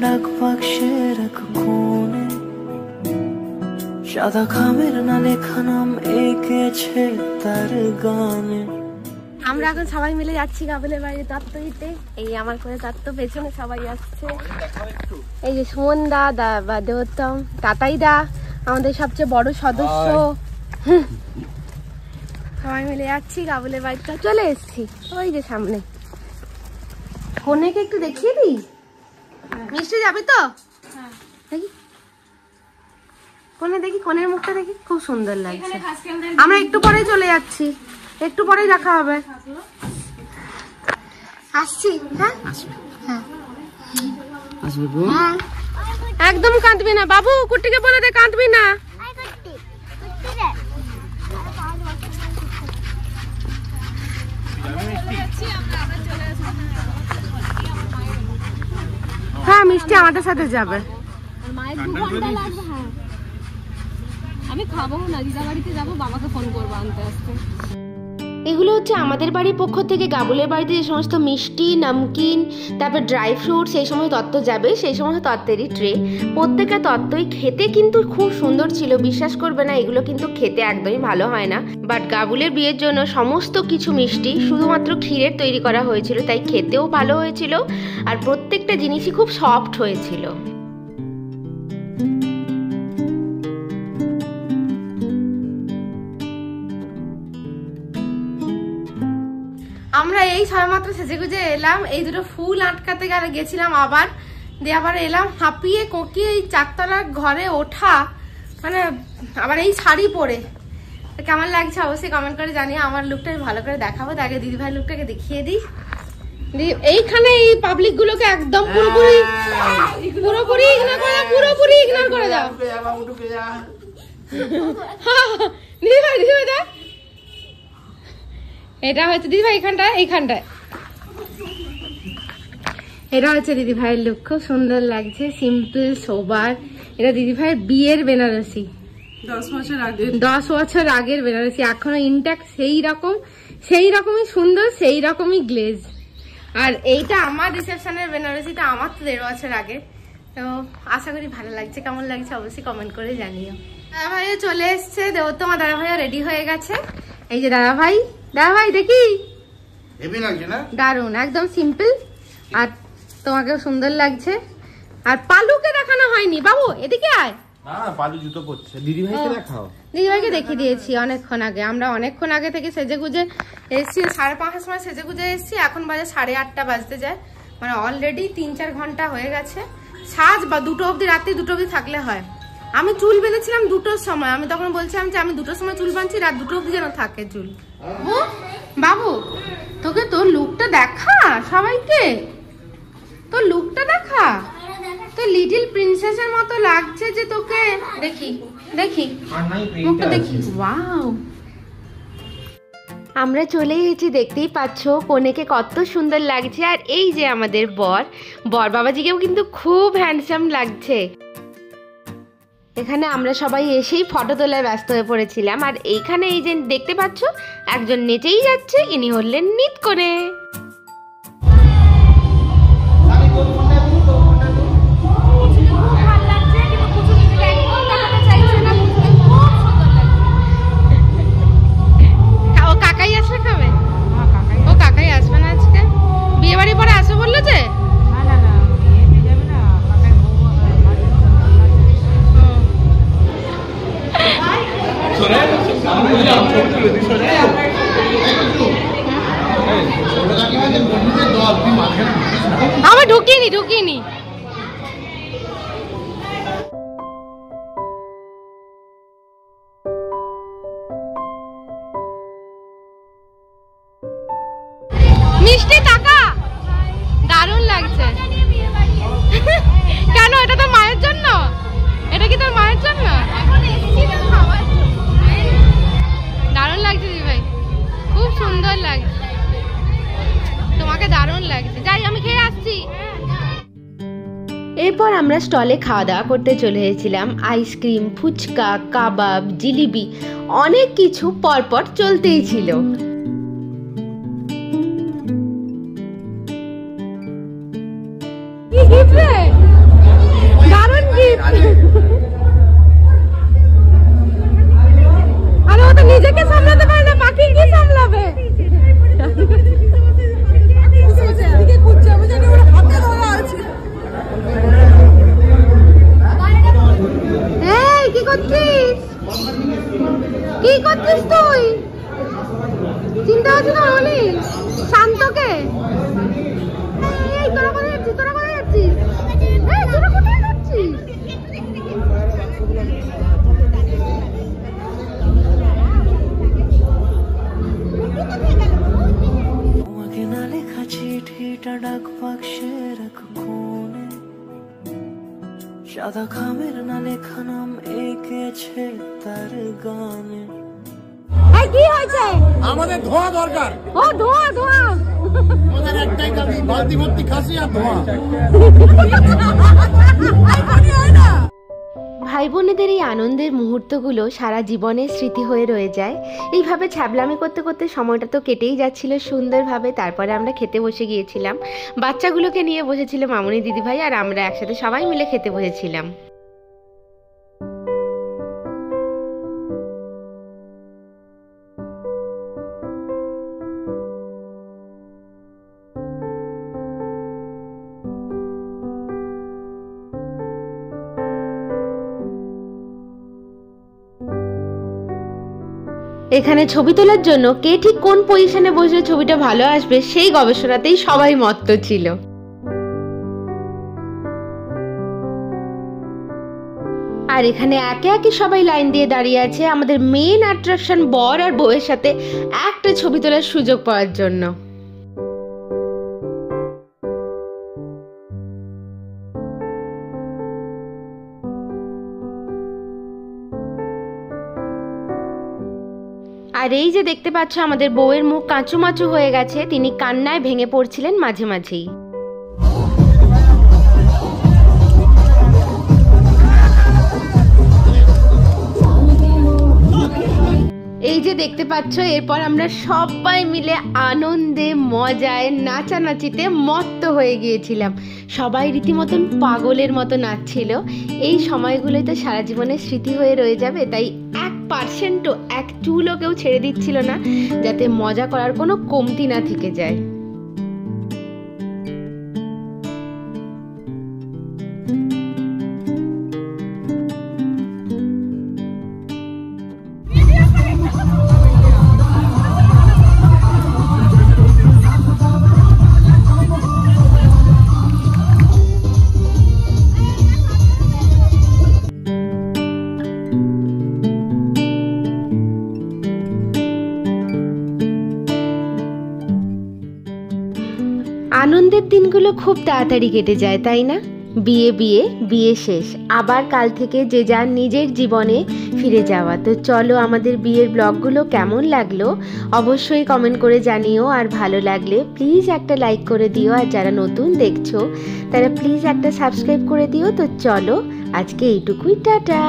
ডাক বাক্সের এক কোণে সাদা খামের না লেখা নাম এঁকেছে তার গানে। আমরা এখন সবাই মিলে যাচ্ছি গাবলের বাড়ি তত্ত্ব দিতে। এই আমার করে তত্ত্ব, পেছনে সবাই আসছে। এই যে সুমন দা বা দেবোত্তম, তাতাই দা, আমাদের সবচেয়ে বড় সদস্য। সবাই মিলে যাচ্ছি গাবলের বাড়িটা। চলে এসছি ওই যে সামনে। কনেকে একটু দেখিয়ে দিই। মিষ্টি যাবি তো? দেখি কোনে, দেখি কোনের মুখটা দেখি, খুব সুন্দর লাগছে। আমরা একটু পরেই চলে যাচ্ছি, একটু পরেই দেখা হবে। আসছি। হ্যাঁ হ্যাঁ, একদম কাঁদবি না বাবু, কুট্টিকে বলে দে কাঁদবি না। হ্যাঁ মিষ্টি আমাদের সাথে যাবে। আমি খাবো না, দিদা বাড়িতে যাবো, বাবাকে ফোন করবো আনতে আসতে। এগুলো হচ্ছে আমাদের বাড়ির পক্ষ থেকে গাবলের বাড়িতে যে সমস্ত মিষ্টি, নমকিন, তারপর ড্রাই ফ্রুট, সেই সময় তত্ত্ব যাবে, সেই সমস্ত তত্ত্বেরই ট্রে। প্রত্যেকটা তত্ত্বই খেতে কিন্তু খুব সুন্দর ছিল, বিশ্বাস করবে না, এগুলো কিন্তু খেতে একদমই ভালো হয় না। বাট গাবলের বিয়ের জন্য সমস্ত কিছু মিষ্টি শুধুমাত্র ক্ষীরের তৈরি করা হয়েছিল, তাই খেতেও ভালো হয়েছিল আর প্রত্যেকটা জিনিসই খুব সফট হয়েছিল। আমরা এই সবেমাত্র সেজে গুজে এলাম, এই দুটো ফুল আটকাতে গেছিলাম, আবার দিয়ে আবার এলাম হাঁপিয়ে কোকিয়ে এই চারতলার ঘরে ওঠা, মানে আবার এই শাড়ি পরে কেমন লাগছে অবশ্যই কমেন্ট করে জানিয়ে। আমার লুকটা ভালো করে দেখাবো, আগে দিদিভাই লুকটাকে দেখিয়ে দিই। এইখানে এই পাবলিক গুলোকে একদম পুরোপুরি ইগনোর করে দাও। দিদিভাই দেখ, এটা হচ্ছে দিদিভাই এইখানটায় এটা হচ্ছে দিদিভাইয়ের লুক, খুব সুন্দর লাগছে, সিম্পল সোবার। এটা দিদিভাইয়ের বিয়ের বেনারসি, 10 বছর আগের বেনারসি, এখনো ইনট্যাক্ট, সেই রকমই সুন্দর, সেই রকমই গ্লেজ। আর এইটা আমার রিসেপশনের বেনারসিটা, আমার তো 1.5 বছর আগে। তো আশা করি ভালো লাগছে, কেমন লাগছে অবশ্যই কমেন্ট করে জানিও। দাদাভাইও চলে এসছে, দেবোত্তমা দাদাভাইও রেডি হয়ে গেছে। এই যে দাদাভাই দেখি, দারুন, একদম সিম্পল, আর তোমাকেও সুন্দর লাগছে। আর পালুকে দেখানো হয়নি, বাবু এদিকে আয়। পালু জুতো পরছে, দিদিভাইকে দেখাও। দিদিভাইকে দেখিয়ে দিয়েছি অনেকক্ষণ আগে, আমরা অনেকক্ষণ আগে থেকে সেজে গুজে এসছি, 5:30 সময় সেজে গুজে এসছি, এখন বাজে 8:30 বাজতে যায়, মানে অলরেডি 3-4 ঘন্টা হয়ে গেছে। সাজ বা 2টো অবধি, রাত্রি 2টো অবধি থাকলে হয়। আমি চুল বেঁধেছিলাম 2টোর সময়, আমি তখন বলছিলাম যে আমি 2টোর সময় চুল বাঁধছি, রাত 2টো অবধি যেন থাকে চুল। বাবু তোকে তোর লুকটা দেখা, সবাইকে তোর লুকটা দেখা, তো লিটল প্রিন্সেসের মতো লাগছে যে তোকে। দেখি মুখটা দেখি, ওয়াও। আমরা চলে এসেছি, দেখতেই পাচ্ছ কনেকে কত সুন্দর লাগছে। আর এই যে আমাদের বর বাবাজিকেও কিন্তু খুব হ্যান্ডসাম লাগছে। এখানে আমরা সবাই এসেই ফটো তোলায় ব্যস্ত হয়ে পড়েছিলাম। আর এইখানে এই যে দেখতে পাচ্ছ একজন নেচেই যাচ্ছে, ইনি হলেন নিত করে। ও কাকাই আসবে খাবে? ও কাকাই আসবে না আজকে, বিয়ে বাড়ি পরে আসবে বললো যে। আমি ঢুকিনি মিষ্টি টাকা, দারুণ লাগছে। কেন, এটা তো মায়ের জন্য? এটা কি তোর মায়ের জন্য? দারুণ লাগছে দিদিভাই, খুব সুন্দর লাগছে, তোমাকে দারুণ লাগছে। যাই আমি খেয়ে আসছি। এরপর আমরা স্টলে খাওয়া দাওয়া করতে চলে এসেছিলাম। আইসক্রিম, ফুচকা, কাবাব, জিলিবি, অনেক কিছু পরপর চলতেই ছিল। কি গিফট রে? করছিস তুই? চিন্তা হচ্ছে না অনেক। শান্তকে এই তোরা কোথায় যাচ্ছিস? তোরা কোথায় যাচ্ছিস? এই তোরা কোথায় যাচ্ছিস? তোমাকে না লেখা চিঠিটা ডাক বাক্সে রাখো কোণে, সাদা খামের না লেখা নাম এঁকেছে তার গানে। এই কি হয়েছে? আমাদের ধোয়া দরকার। ও ধোয়া ধোয়া। আমাদের একটাই দাবি, বালতি ভর্তি খাসি আর ধোয়া। ভাই বোনেদের এই আনন্দের মুহূর্তগুলো সারা জীবনের স্মৃতি হয়ে রয়ে যায়। এইভাবে ছ্যাবলামি করতে করতে সময়টা তো কেটেই যাচ্ছিল সুন্দরভাবে। তারপরে আমরা খেতে বসে গিয়েছিলাম, বাচ্চাগুলোকে নিয়ে বসেছিল মামুনি দিদিভাই, আর আমরা একসাথে সবাই মিলে খেতে বসেছিলাম। এখানে ছবি তোলার জন্য কে ঠিক কোন পজিশনে বসলে ছবিটা ভালো আসবে সেই গবেষণাতেই সবাই মত্ত ছিল। আর এখানে একে একে সবাই লাইন দিয়ে দাঁড়িয়ে আছে আমাদের মেন অ্যাট্রাকশন বর আর বউয়ের সাথে একটা ছবি তোলার সুযোগ পাওয়ার জন্য। আর এই যে দেখতে পাচ্ছ আমাদের বউয়ের মুখ কাঁচুমাচু হয়ে গেছে, তিনি কান্নায় ভেঙে পড়ছিলেন মাঝে মাঝেই। এই যে দেখতে পাচ্ছ এরপর আমরা সবাই মিলে আনন্দে মজায় নাচানাচিতে মত্ত হয়ে গিয়েছিলাম। সবাই রীতিমতন পাগলের মতো নাচছিল। এই সময়গুলোই তো সারা জীবনের স্মৃতি হয়ে রয়ে যাবে, তাই 1%ও এক চুলও কেউ ছেড়ে দিচ্ছিল না যাতে মজা করার কোনো কমতি না থেকে যায়। আনন্দের দিনগুলো খুব তাড়াতাড়ি কেটে যায়, তাই না? বিয়ে বিয়ে বিয়ে শেষ, আবার কাল থেকে যে যার নিজের জীবনে ফিরে যাওয়া। তো চলো আমাদের বিয়ের ব্লগগুলো কেমন লাগলো অবশ্যই কমেন্ট করে জানিও, আর ভালো লাগলে প্লিজ একটা লাইক করে দিও, আর যারা নতুন দেখছো তারা প্লিজ একটা সাবস্ক্রাইব করে দিও। তো চলো আজকে এইটুকুই, টাটা।